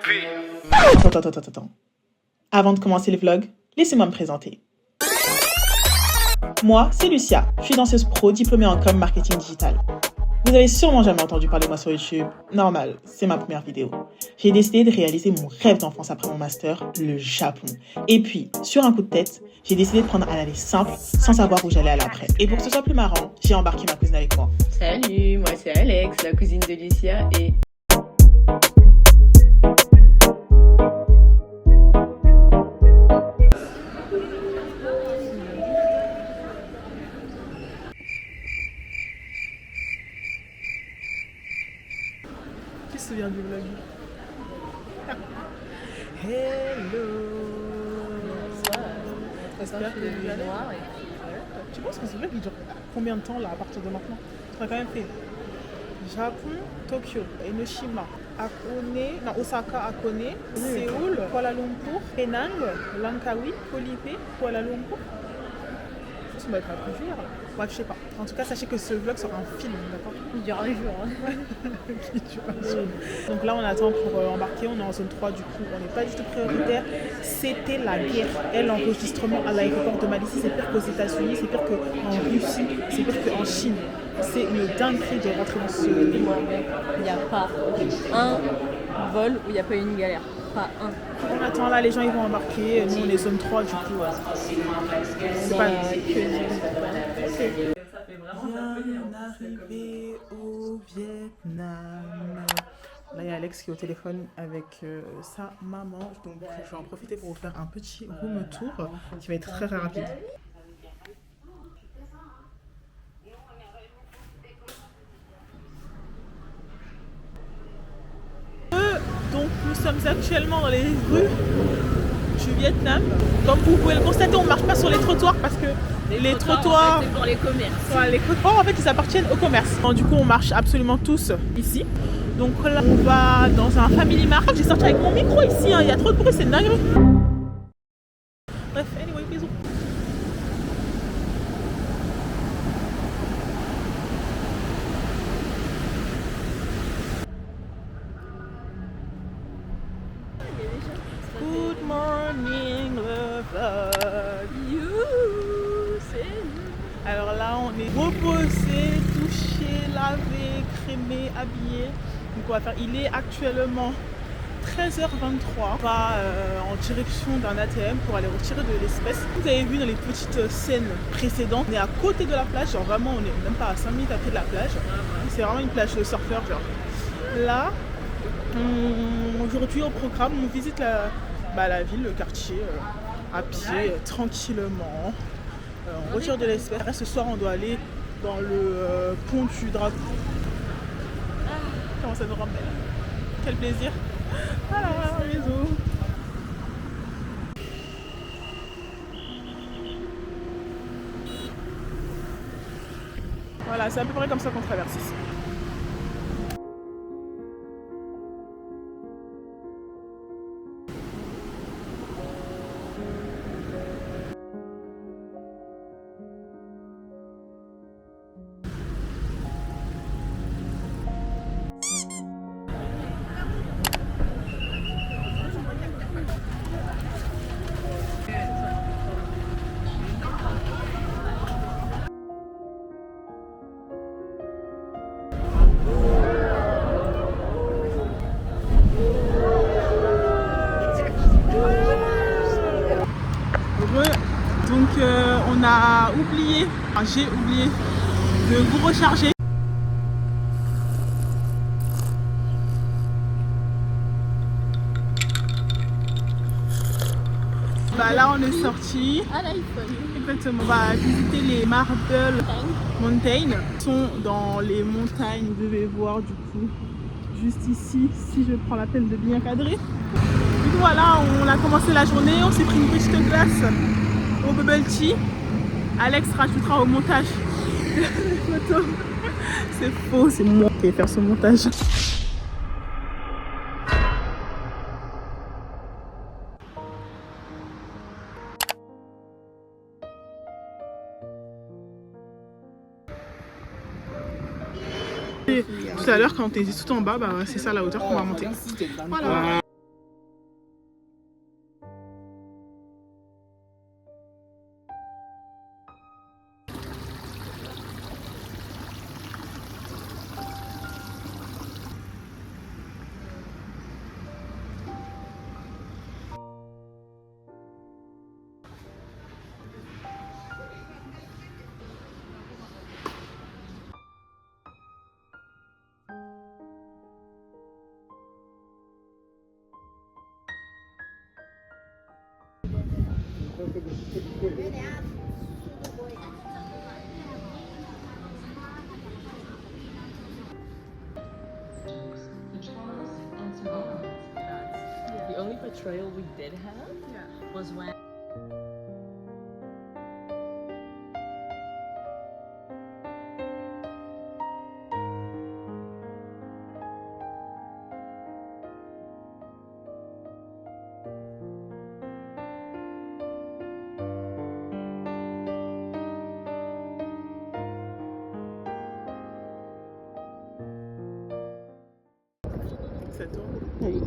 Attends. Avant de commencer le vlog, laissez-moi me présenter. Moi, c'est Lucia, je suis danseuse pro diplômée en com marketing digital. Vous avez sûrement jamais entendu parler de moi sur YouTube. Normal, c'est ma première vidéo. J'ai décidé de réaliser mon rêve d'enfance après mon master, le Japon. Et puis, sur un coup de tête, j'ai décidé de prendre un aller simple, sans savoir où j'allais aller après. Et pour que ce soit plus marrant, j'ai embarqué ma cousine avec moi. Salut, moi c'est Alex, la cousine de Lucia et... Qui se souvient du vlog? Hello. J'espère que vous allez. Tu penses que ce vlog il dure combien de temps là à partir de maintenant? On a quand même fait Japon, Tokyo, Enoshima, Osaka, Akone, Séoul, Kuala Lumpur, Penang, Langkawi, Polype, Kuala Lumpur. Ça doit être à plusieurs. Bref, je sais pas. En tout cas, sachez que ce vlog sera un film, d'accord? Il dure un jour. Qui dure un jour. Donc là, on attend pour embarquer. On est en zone 3, du coup, on n'est pas du tout prioritaire. C'était la guerre. Et l'enregistrement à l'aéroport de Mali, c'est pire qu'aux États-Unis, c'est pire qu'en Russie, c'est pire qu'en Chine. C'est une dinguerie de rentrer dans ce. Il n'y a pas un vol où il n'y a pas eu une galère. Pas un. On attend là, les gens ils vont embarquer. Nous, on est zone 3, du coup. C'est pas. Bien arrivé au Vietnam. Là, il y a Alex qui est au téléphone avec sa maman. Donc, je vais en profiter pour vous faire un petit room tour qui va être très rapide. Donc, nous sommes actuellement dans les rues du Vietnam. Comme vous pouvez le constater, on ne marche pas sur les trottoirs parce que les trottoirs, c'est pour les commerces. Ouais, les trottoirs en fait ils appartiennent au commerce. Du coup on marche absolument tous ici. Donc là on va dans un Family Mart. J'ai sorti avec mon micro ici, hein. Il y a trop de bruit, c'est dingue. Bref, anyway, bisous. Good morning le vlog. Alors là on est reposé, touché, lavé, crémé, habillé. Donc on va faire, il est actuellement 13h23. On va en direction d'un ATM pour aller retirer de l'espèce. Vous avez vu dans les petites scènes précédentes, on est à côté de la plage, genre vraiment on est même pas à 5 minutes à côté de la plage. C'est vraiment une plage de surfeurs genre. Là, aujourd'hui au programme, on visite la ville, le quartier, à pied, tranquillement. On retire de l'espèce. Ce soir, on doit aller dans le pont du Dragon. Comment ça nous rappelle? Quel plaisir! Voilà, bisous! Voilà, c'est à peu près comme ça qu'on traverse ici. Donc on a oublié, j'ai oublié de vous recharger. Bah là on est sorti. À l'iPhone. Exactement. On va visiter les Marble Mountains. Ils sont dans les montagnes, vous devez voir du coup. Juste ici, si je prends la peine de bien cadrer. Du coup voilà, on a commencé la journée, on s'est pris une petite glace au bubble tea. Alex rajoutera au montage les photos. C'est faux, c'est moi qui vais faire ce montage. Tout à l'heure, quand on était tout en bas, bah, c'est ça la hauteur qu'on va monter. Voilà. The only betrayal we did have was when Ça tourne. oui. Du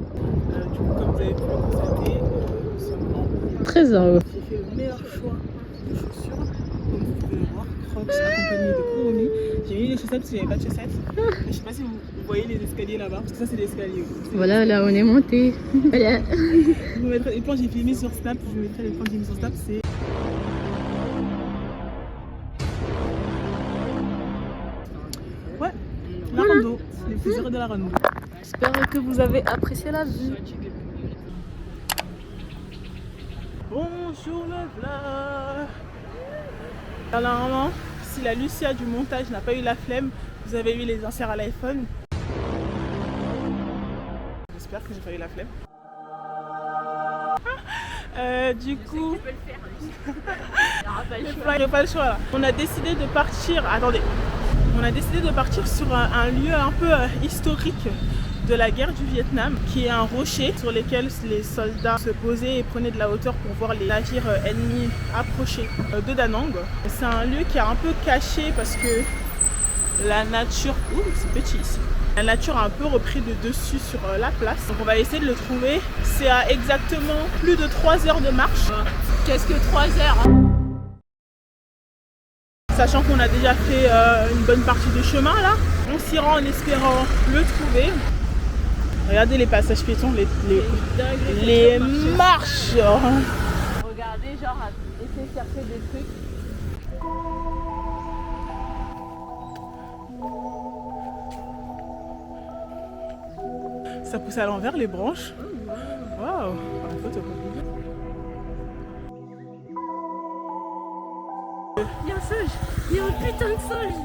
coup, comme vous avez pu le constater, nous sommes en Très heureux. J'ai fait le meilleur choix de chaussures. Comme vous pouvez le voir, Crocs accompagné de Kuromi. J'ai mis les chaussettes parce qu'il n'y avait pas de chaussettes. Mais je sais pas si vous voyez les escaliers là-bas, parce que ça c'est l'escalier. Voilà, là on est monté. Voilà. Je vous mettrai les plans que j'ai filmés sur Snap, je vous mettrai les plans que j'ai mis sur Snap. C'est ouais, la rando, les plaisirs de la rando. J'espère que vous avez apprécié la vue. Bonjour le vlog. Alors normalement, si la Lucia du montage n'a pas eu la flemme, vous avez eu les inserts à l'iPhone. J'espère que j'ai pas eu la flemme. Du coup, Tu peux le faire, il n'y a pas le choix là. On a décidé de partir. Attendez. On a décidé de partir sur un lieu un peu historique de la guerre du Vietnam, qui est un rocher sur lequel les soldats se posaient et prenaient de la hauteur pour voir les navires ennemis approcher de Da Nang. C'est un lieu qui est un peu caché parce que la nature... Ouh, c'est petit ici. La nature a un peu repris le dessus sur la place. Donc on va essayer de le trouver. C'est à exactement plus de 3 heures de marche. Qu'est-ce que 3 heures hein? Sachant qu'on a déjà fait une bonne partie du chemin là. On s'y rend en espérant le trouver. Regardez les passages piétons, les marches. Regardez, genre, essayer de chercher des trucs. Ça pousse à l'envers les branches. Waouh, une photo. Il y a un singe. Il y a un putain de singe.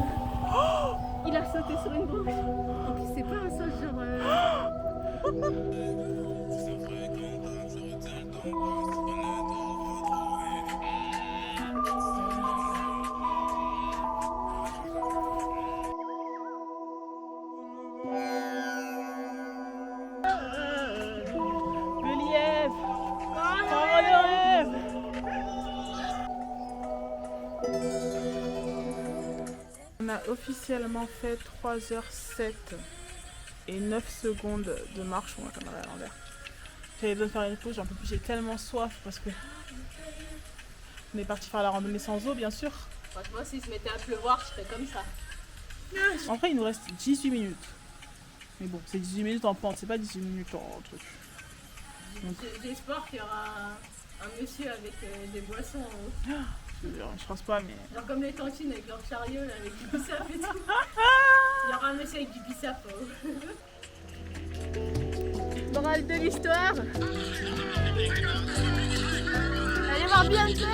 Oh, il a sauté sur une branche. En plus, c'est pas un singe genre... Le lièvre. Oh, le rêve. On a officiellement fait 3h07 et 9 secondes de marche. On va caméra à l'envers. J'avais besoin de faire une pause, j'en peux plus, j'ai tellement soif parce que on est parti faire la randonnée sans eau, bien sûr. Franchement, s'il se mettait à pleuvoir, je serais comme ça. En vrai, il nous reste 18 minutes. Mais bon, c'est 18 minutes en pente, c'est pas 18 minutes en truc. J'espère qu'il y aura un monsieur avec des boissons en haut. Je pense pas, mais... Genre comme les tantines avec leur chariot, là, avec du bissap et tout. Il y aura un monsieur avec du bissap en haut. Morale de l'histoire. Allez voir Beyoncé.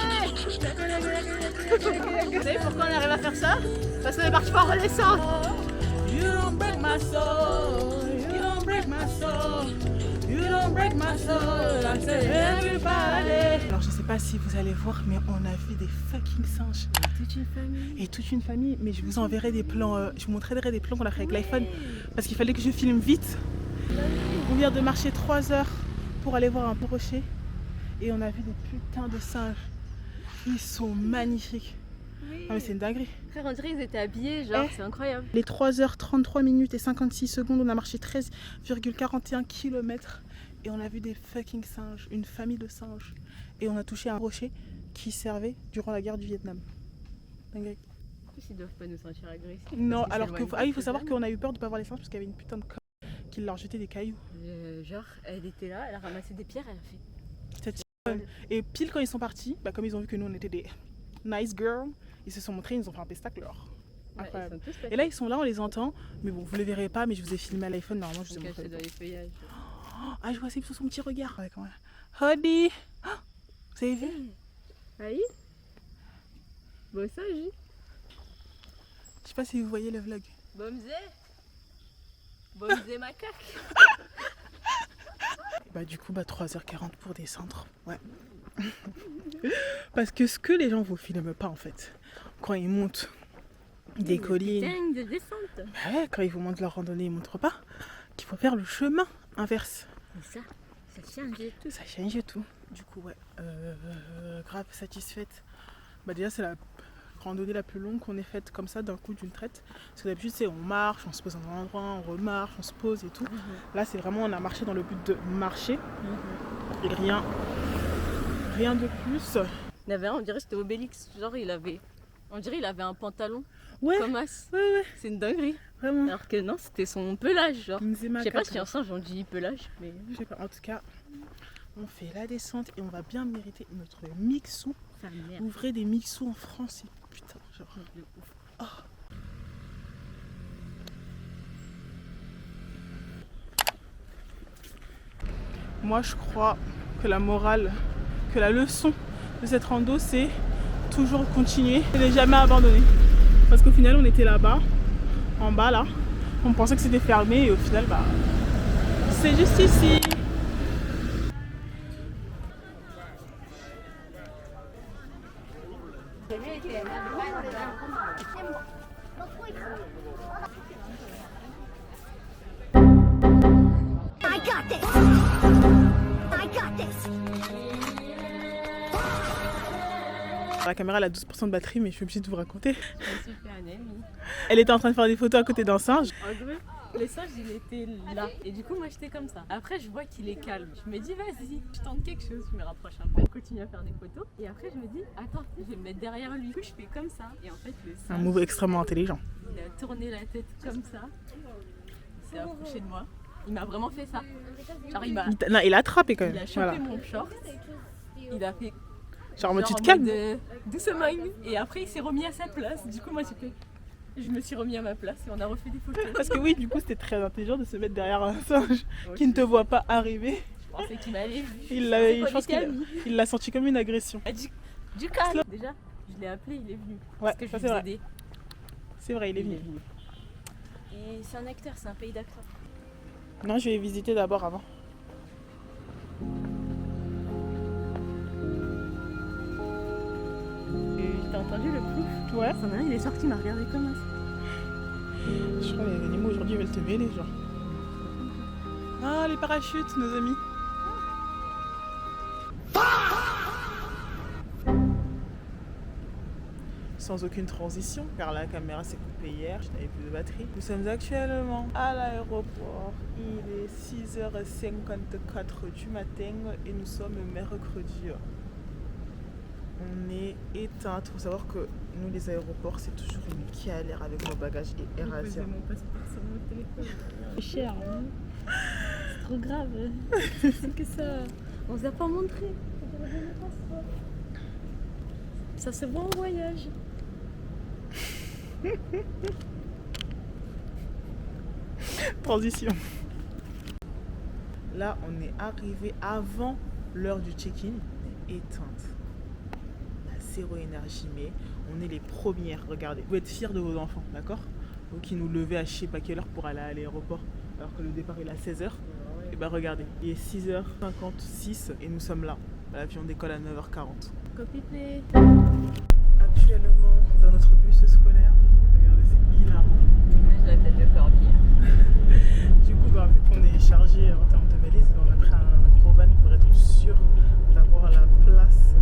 Vous savez pourquoi on arrive à faire ça? Parce qu'on est parti par Renaissance. You don't break my soul, you don't break my soul, you don't break my soul, I say everybody. Alors je sais pas si vous allez voir, mais on a vu des fucking singes. Toute une famille. Et toute une famille, mais je vous enverrai des plans, je vous montrerai des plans qu'on a fait avec l'iPhone, parce qu'il fallait que je filme vite. On vient de marcher 3 heures pour aller voir un beau rocher, et on a vu des putains de singes. Ils sont magnifiques. Oui. Ah mais c'est une dinguerie. Frère, on dirait qu'ils étaient habillés, genre, c'est incroyable. Les 3h33 minutes et 56 secondes, on a marché 13,41 km et on a vu des fucking singes, une famille de singes. Et on a touché un rocher qui servait durant la guerre du Vietnam. Dinguerie. En plus, ils doivent pas nous sentir agressifs. Non, alors que il faut savoir qu'on a eu peur de ne pas voir les singes parce qu'il y avait une putain de qui leur jetait des cailloux. Genre, elle était là, elle a ramassé des pierres, elle a fait. Cette et pile quand ils sont partis, bah, comme ils ont vu que nous on était des nice girls, ils se sont montrés, ils nous ont fait un pestacle leur. Incroyable. Ouais, et là ils sont là, on les entend, mais bon vous les verrez pas, mais je vous ai filmé à l'iPhone, normalement je vous ai montré. Dans les feuillages. Ah je vois c'est sur son petit regard. Ouais, quand même. Hody, vous avez vu? Aí? Bossage? Je sais pas si vous voyez le vlog. Bomzé? Bomzé macaque? Bah du coup 3h40 pour descendre. Ouais. Parce que ce que les gens vous filment pas en fait, quand ils montent des collines, De descente. bah ouais, quand ils vous montrent leur randonnée, ils montrent pas qu'il faut faire le chemin inverse. Mais ça change tout. Ça change tout. Du coup ouais, grave satisfaite. Bah déjà c'est la randonnée la plus longue qu'on ait faite comme ça d'un coup d'une traite. Parce que d'habitude c'est on marche, on se pose dans un endroit, on remarche, on se pose et tout. Là c'est vraiment on a marché dans le but de marcher et rien de plus. Il y avait un, on dirait que c'était Obélix, genre on dirait il avait un pantalon Ouais, comme as. ouais, C'est une dinguerie. vraiment. Alors que non, c'était son pelage genre. Je sais pas Je si en singe on dit pelage, mais sais pas, en tout cas, on fait la descente et on va bien mériter notre mixou. ça merde. Ouvrez des mixous en France, et putain, genre. De ouf. Moi, je crois que la morale, que la leçon de cette rando, c'est toujours continuer et ne jamais abandonner. Parce qu'au final, on était là-bas, en bas là, on pensait que c'était fermé et au final, bah, c'est juste ici. I got this! I got this! La caméra elle a 12% de batterie, mais je suis obligée de vous raconter. Je me suis fait un ami. Elle était en train de faire des photos à côté d'un singe. En gros, le singe il était là. Et du coup, moi j'étais comme ça. Après, je vois qu'il est calme. Je me dis, vas-y, je tente quelque chose. Je me rapproche un peu. Je continue à faire des photos. Et après, je me dis, attends, je vais me mettre derrière lui. Du coup, je fais comme ça. Et en fait, le Un singe, move extrêmement intelligent. il a tourné la tête comme ça. Il s'est approché de moi. Il m'a vraiment fait ça. Genre, Non, il a attrapé quand il même. a chopé Voilà. mon short. Il a fait. Genre, moi, tu te en calmes. mode, doucement. Et après, il s'est remis à sa place. Du coup, moi, je me suis remis à ma place et on a refait des photos. Parce que oui, du coup, c'était très intelligent de se mettre derrière un singe qui ne te voit pas arriver. Je pensais qu'il m'allait vu. Je pense qu'il l'a senti comme une agression. Du calme. Déjà, je l'ai appelé, il est venu. Ouais, Parce que je ça lui c'est vrai. faisais des- C'est vrai, il est venu. Et c'est un acteur, c'est un pays d'acteurs. Non, je vais visiter d'abord avant. Et t'as entendu le plouf? Ouais. C'en a un, il est sorti, il m'a regardé comme ça. Je crois que les animaux aujourd'hui veulent te mêler, genre. Ah, les parachutes, nos amis. Sans aucune transition, car la caméra s'est coupée hier, je n'avais plus de batterie. Nous sommes actuellement à l'aéroport. Il est 6h54 du matin et nous sommes mercredi. On est éteinte. Il faut savoir que nous, les aéroports, c'est toujours une galère avec nos bagages et AirAsia. mon passeport sur mon téléphone. C'est cher, hein. C'est trop grave. C'est que ça. On vous a pas montré. Ça se voit en voyage. Transition. Là, on est arrivé avant l'heure du check-in. On est éteinte. On a zéro énergie, mais on est les premières. Regardez, vous êtes fiers de vos enfants, d'accord? Vous qui nous levez à je sais pas quelle heure pour aller à l'aéroport, alors que le départ il est à 16h. Et bah regardez, il est 6h56 et nous sommes là. L'avion décolle à 9h40. Copy play. Actuellement, dans notre bus scolaire, regardez, c'est hilarant. Je l'appelle le corbier. Du coup, bah, vu qu'on est chargé en termes de valise, on a pris un gros van pour être sûr d'avoir la place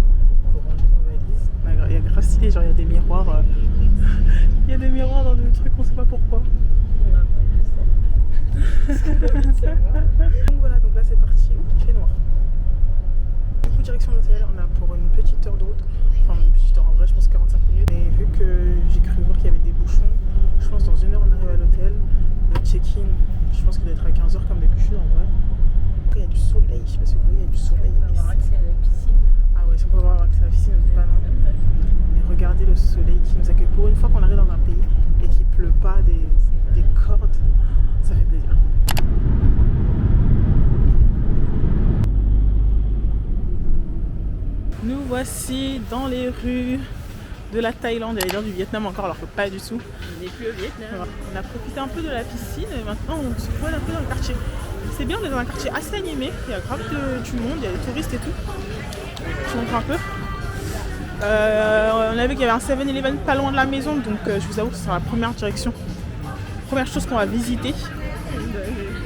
pour ranger nos valises. Il y a grave stylé, genre il y a des miroirs. Il y a des miroirs dans le truc, on sait pas pourquoi. Donc voilà, donc là c'est parti, il fait noir. Du coup, direction l'hôtel, on a pour une petite heure de route, enfin une petite heure en vrai, je pense 45 minutes. Et vu que j'ai cru voir qu'il y avait des bouchons, je pense dans une heure on arrive à l'hôtel. Le check-in, je pense qu'il doit être à 15h comme d'habitude en vrai. Après il y a du soleil, je sais pas si vous voyez, il y a du soleil. On va avoir accès à la piscine. Ah ouais, si on peut avoir accès à la piscine, on dit pas non. Mais regardez le soleil qui nous accueille. Pour une fois qu'on arrive dans un pays et qu'il pleut pas des cordes, ça fait plaisir. Nous voici dans les rues de la Thaïlande, j'allais dire du Vietnam encore, alors que pas du tout. On n'est plus au Vietnam. Voilà. On a profité un peu de la piscine et maintenant on se promène un peu dans le quartier. C'est bien, on est dans un quartier assez animé, il y a grave du monde, il y a des touristes et tout. Je montre un peu. On a vu qu'il y avait un 7-Eleven pas loin de la maison, donc je vous avoue que ce sera la première direction. Première chose qu'on va visiter.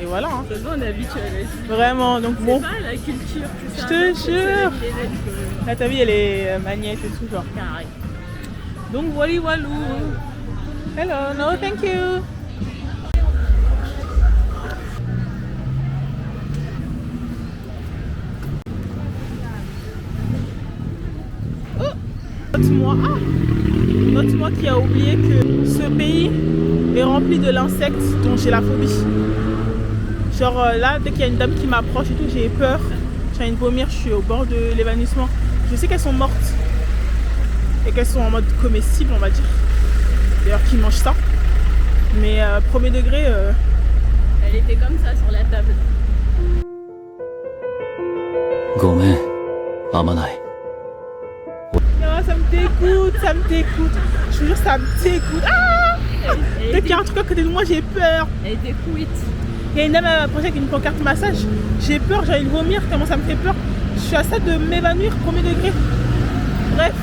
Et voilà. Hein. C'est bon, on est habitué. Vraiment, donc bon. C'est pas la culture. Je te jure. Là, t'as vu, il y a les magnettes et tout, genre. Carré. Donc voilà, walou. Hello, no, thank you. Note-moi qui a oublié que ce pays est rempli de l'insecte dont j'ai la phobie. Genre là, dès qu'il y a une dame qui m'approche et tout, j'ai peur. J'ai envie de vomir, je suis au bord de l'évanouissement. Je sais qu'elles sont mortes et qu'elles sont en mode comestible, on va dire. D'ailleurs, qui mangent ça. Mais premier degré... Elle était comme ça sur la table. Gomen, Amanai. Non, ça me dégoûte, ça me dégoûte. Je vous jure, ça me dégoûte. Ah, dès qu'il y a un truc à côté de moi, j'ai peur. Elle était cuite. Il y a une dame à m'approcher avec une pancarte massage. J'ai peur, j'ai envie de vomir, tellement ça me fait peur. Je suis à ça de m'évanouir, premier degré. Bref.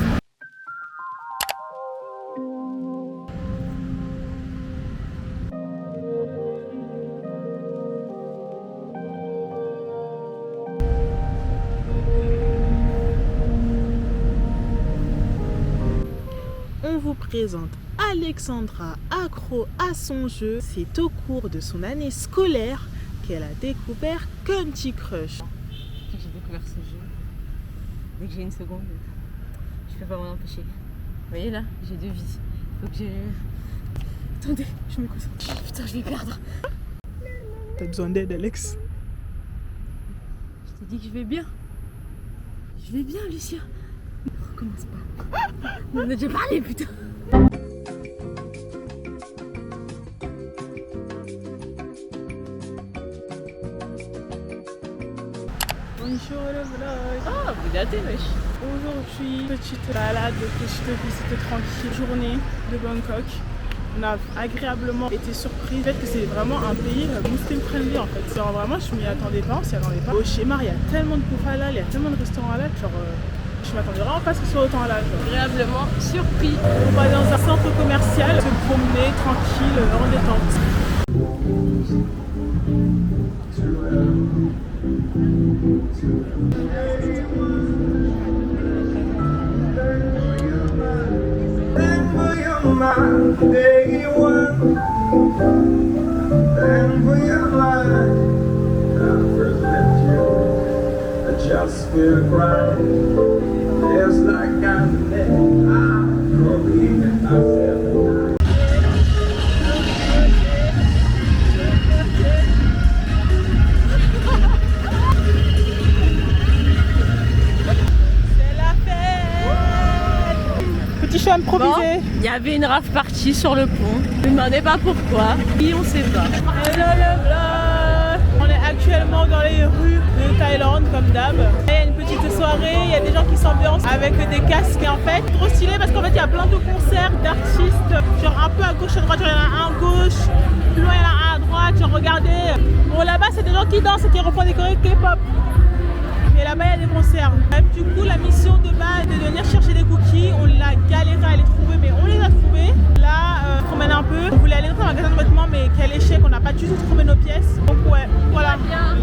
On vous présente Alexandra, accro à son jeu. C'est au cours de son année scolaire qu'elle a découvert Candy Crush. J'ai découvert ce jeu. Dès que j'ai une seconde, je peux pas m'en empêcher. Vous voyez là, j'ai 2 vies. Faut que j'ai... Attendez, je me concentre. Putain, je vais perdre. T'as besoin d'aide, Alex? Je t'ai dit que je vais bien. Je vais bien, Lucia. Recommence pas. On en a déjà parlé, putain. Bonjour le vlog. Oh, vous datez, wesh. Aujourd'hui, petite balade, petite visite tranquille, journée de Bangkok. On a agréablement été surpris du fait que c'est vraiment un pays muslim friendly en fait. Genre, vraiment, je m'y attendais pas, on s'y attendait pas. Au Shemar, il y a tellement de bouffe halal, il y a tellement de restaurants halal, genre je m'attendais vraiment pas à ce que ce soit autant halal. Agréablement surpris. On va aller dans un centre commercial, se promener tranquille, en détente. Day one, and for your life. When I first met you, I just feel crying. It's like I'm dead. I can't believe it myself. C'est la fête! Petit show improvisé. Il y avait une rave partie sur le pont. Ne me demandez pas pourquoi. Et on sait pas. Hello le vlog! On est actuellement dans les rues de Thaïlande comme d'hab. Il y a une petite soirée, il y a des gens qui s'ambiancent avec des casques et en fait trop stylé parce qu'en fait il y a plein de concerts d'artistes genre un peu à gauche à droite, genre, il y en a un à gauche, plus loin il y en a un à droite, genre regardez. Bon là-bas c'est des gens qui dansent et qui refont des chorés K-pop. Et là-bas il y a des concerts. Bref, du coup la mission de base est de venir chercher des cookies. On l'a galéré à les trouver mais on les a trouvés. Là on promène un peu. On voulait aller dans un magasin de vêtements mais quel échec, on n'a pas du tout trouvé nos pièces. Donc ouais, voilà. Bien.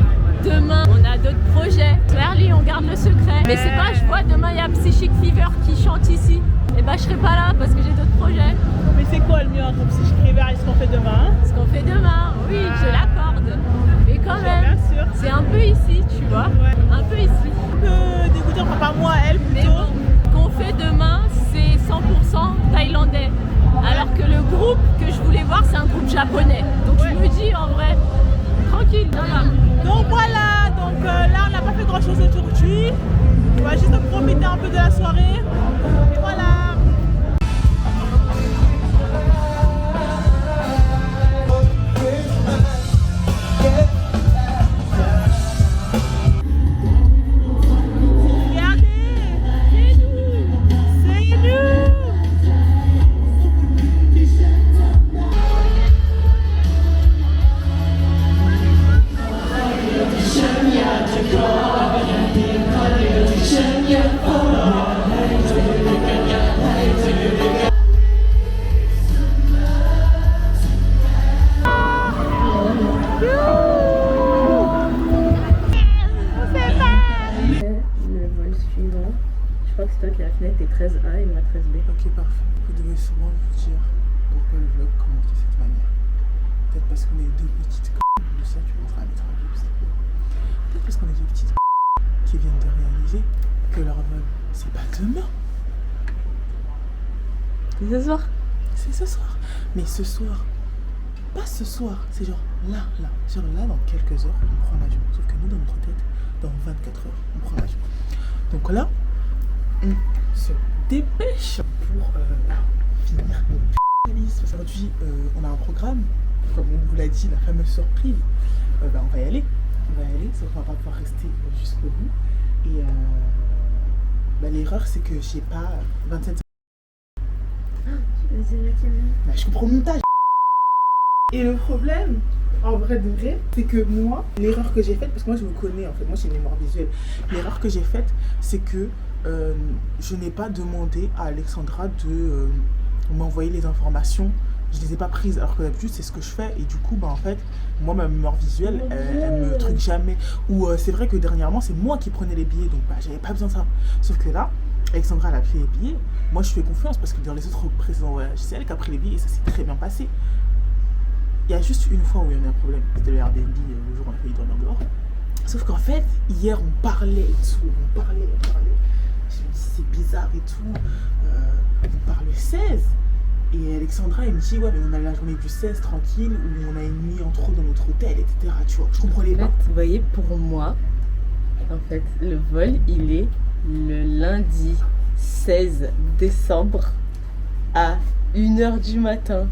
Demain, on a d'autres projets. Clairly, on garde le secret. Mais c'est pas, je vois, demain, il y a Psychic Fever qui chante ici. Et bah, je serai pas là parce que j'ai d'autres projets. Mais c'est quoi le mieux entre Psychic Fever et ce qu'on fait demain? Ce qu'on fait demain, oui, je l'accorde. Mais quand même, Bien sûr. c'est un peu ici, tu vois. Ouais. Un peu ici. Un peu dégoûté, enfin pas moi, elle Mais plutôt. bon, ce qu'on fait demain, c'est 100% thaïlandais. Alors que le groupe que je voulais voir, c'est un groupe japonais. Donc je me dis, en vrai, tranquille, voilà. Donc voilà, donc là on n'a pas fait grand chose aujourd'hui. On va juste profiter un peu de la soirée. Et voilà. Regardez, c'est nous. Ok, parfait. Vous devez sûrement vous dire pourquoi le vlog commence de cette manière. Peut-être parce qu'on est deux petites de ça, tu vas mettre un bip, s'il te plaît. Peut-être parce qu'on est deux petites qui viennent de réaliser que leur vol, c'est pas demain. C'est ce soir. C'est ce soir. Mais ce soir, pas ce soir, c'est genre là. Genre là, dans quelques heures, on prend l'avion. Sauf que nous, dans notre tête, dans 24 heures, on prend l'avion. Donc là, on se dépêche pour finir nos listes. Aujourd'hui, on a un programme, comme on vous l'a dit, la fameuse surprise. On va y aller, sauf qu'on va pas pouvoir rester jusqu'au bout. Et l'erreur, c'est que j'ai pas 27 je comprends le montage. Et le problème, en vrai de vrai, c'est que moi, l'erreur que j'ai faite, parce que moi je me connais en fait, moi j'ai une mémoire visuelle. L'erreur que j'ai faite, c'est que je n'ai pas demandé à Alexandra de m'envoyer les informations. Je les ai pas prises, alors que d'habitude c'est ce que je fais. Et du coup, en fait, moi ma mémoire visuelle, elle me truque jamais. Ou c'est vrai que dernièrement, c'est moi qui prenais les billets, donc j'avais pas besoin de ça. Sauf que là, Alexandra, elle a pris les billets. Moi, je fais confiance parce que dans les autres précédents voyages, c'est elle qui a pris les billets et ça s'est très bien passé. Il y a juste une fois où il y en a un problème. C'était le Airbnb, le jour où on a failli dormir dehors. Sauf qu'en fait, hier, on parlait et tout. On parlait. Je me dis, c'est bizarre et tout. On parle le 16. Et Alexandra, elle me dit, ouais, mais on a la journée du 16 tranquille, où on a une nuit en trop dans notre hôtel, etc. Tu vois, je comprenais pas. En fait, vous voyez, pour moi, en fait, le vol, il est le lundi 16 décembre à 1h du matin.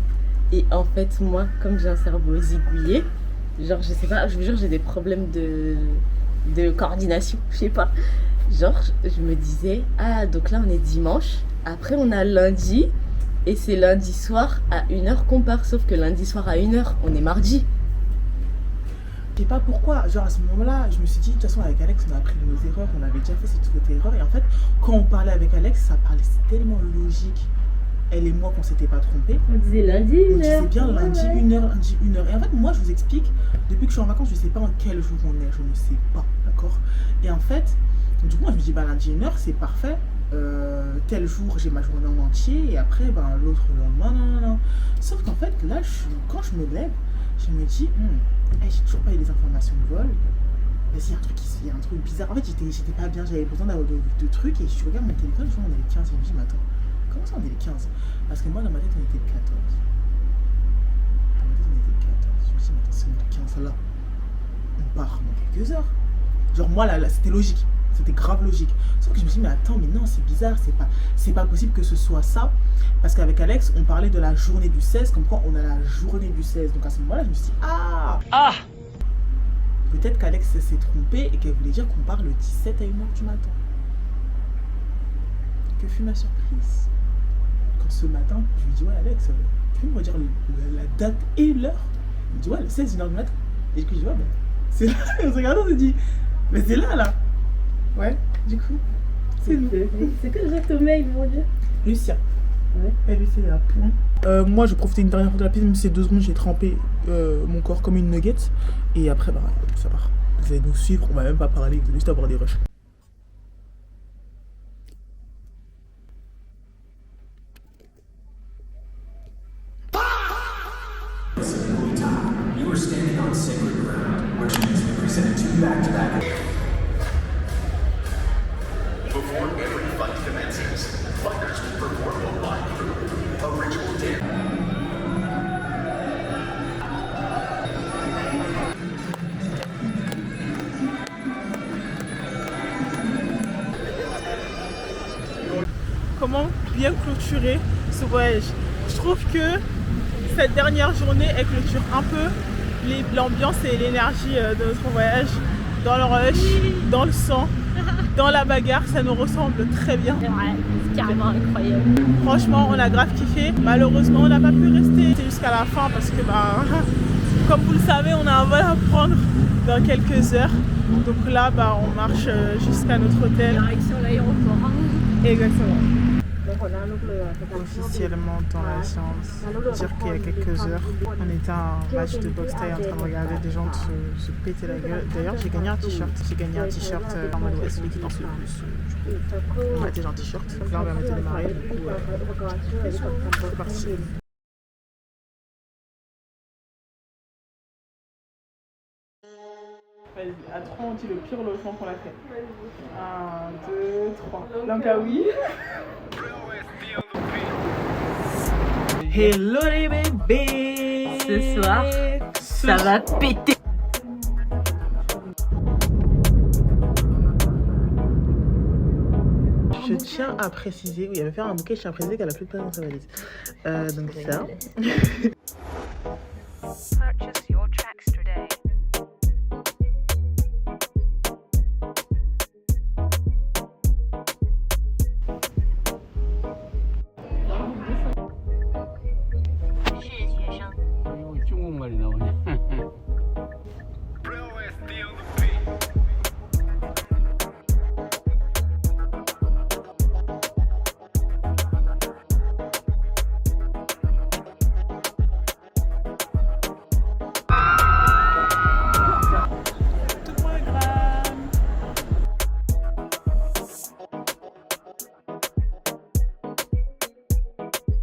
Et en fait, moi, comme j'ai un cerveau zigouillé, genre, je sais pas, je vous jure, j'ai des problèmes de coordination, je sais pas. Genre, je me disais, ah, donc là, on est dimanche, après, on a lundi, et c'est lundi soir à 1h qu'on part, sauf que lundi soir à 1h, on est mardi. Je sais pas pourquoi, genre à ce moment-là, je me suis dit, de toute façon avec Alex, on a appris nos erreurs, on avait déjà fait cette faute erreur. Et en fait, quand on parlait avec Alex, ça parlait tellement logique. Elle et moi qu'on s'était pas trompés. On disait lundi 1h. On disait bien lundi 1h, lundi 1h. Et en fait, moi, je vous explique, depuis que je suis en vacances, je sais pas en quel jour on est, je ne sais pas, d'accord. Et en fait, du coup, moi, je me dis, lundi 1h, c'est parfait. Tel jour, j'ai ma journée en entier. Et après, l'autre le lendemain, non. Sauf qu'en fait, là, quand je me lève, je me dis, j'ai toujours pas eu les informations de vol. Vas-y, il y a un truc bizarre. En fait, j'étais pas bien, j'avais besoin d'avoir de trucs. Et je regarde mon téléphone, je vois, on est le 15. Et je me dis, mais attends, comment ça on est le 15? Parce que moi, dans ma tête, on était le 14. Dans ma tête, on était le 14. Je me dis, mais attends, c'est le 15 là. On part dans quelques heures. Genre, moi, là c'était logique. C'était grave logique. Sauf que je me suis dit, mais attends, mais non, c'est bizarre, c'est pas possible que ce soit ça. Parce qu'avec Alex, on parlait de la journée du 16, comme quoi on a la journée du 16. Donc à ce moment-là, je me suis dit, peut-être qu'Alex s'est trompé et qu'elle voulait dire qu'on part le 17 à 1h du matin. Que fut ma surprise quand ce matin, je lui dis, ouais, Alex, tu peux me redire la date et l'heure? Il me dit, ouais, le 16, 1h du matin. Et du coup, je dis, ouais, c'est là. Et on se regarde, on se dit, mais c'est là. Ouais, du coup, c'est nous. C'est que déjà ton mail, mon Dieu. Lucia. Ouais. Et Lucia est à point. Moi, je profitais une dernière fois de la piste, même si c'est 2 secondes, j'ai trempé mon corps comme une nugget. Et après, ça part. Vous allez nous suivre, on va même pas parler, vous allez juste avoir des rushs. You were standing on sacred ground, which means we presented two back-to-back. Before every fight commences, fighters will perform a live crew, a ritual dance. Comment bien clôturer ce voyage? Je trouve que cette dernière journée, elle clôture un peu l'ambiance et l'énergie de notre voyage. Dans le rush, dans le sang, dans la bagarre, ça nous ressemble très bien. Ouais, c'est carrément incroyable. Franchement, on a grave kiffé. Malheureusement, on n'a pas pu rester jusqu'à la fin parce que, comme vous le savez, on a un vol à prendre dans quelques heures. Donc là, on marche jusqu'à notre hôtel. Direction l'aéroport. Exactement. officiellement dans la science. Dire qu'il y a quelques heures, on était à un match de boxe thaï en train de regarder des gens se péter la gueule. D'ailleurs, j'ai gagné un t-shirt. J'ai gagné un t-shirt en mode ouais, celui qui danse le plus. On m'a déjà un t-shirt. Là, on va mettre le démarrer. Du coup, c'est parti. Vas-y, à 3 on dit le pire logement qu'on a fait. 1, 2, 3. Langkawi. Hello les bébés. Ce soir, ça va péter. Je tiens à préciser, oui, elle va faire un bouquet, je tiens à préciser qu'elle a plus de place dans sa valise. Donc ça.